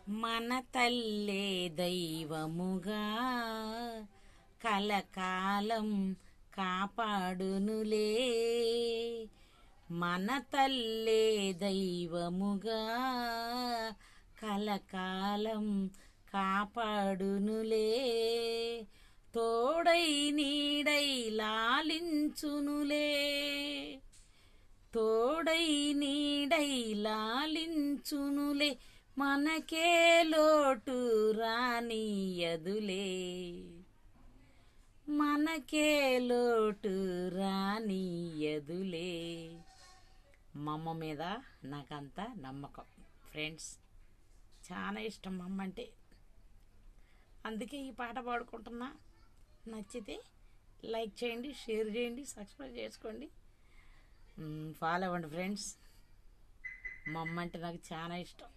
మన తల్లే దైవముగా కలకాలం కాపాడునులే. మన తల్లే దైవముగా కలకాలం కాపాడునులే. తోడై నీడై లాలించునులే, తోడై నీడై లాలించునులే. మనకే లోటు రానియదులే, మనకే లోటు రానియదులే. మా అమ్మ మీద నాకంత నమ్మకం ఫ్రెండ్స్. చాలా ఇష్టం మా అమ్మ అంటే, అందుకే ఈ పాట పాడుకుంటున్నా. నచ్చితే లైక్ చేయండి, షేర్ చేయండి, సబ్స్క్రైబ్ చేసుకోండి, ఫాలో అవ్వండి ఫ్రెండ్స్. మా అమ్మ అంటే నాకు చాలా ఇష్టం.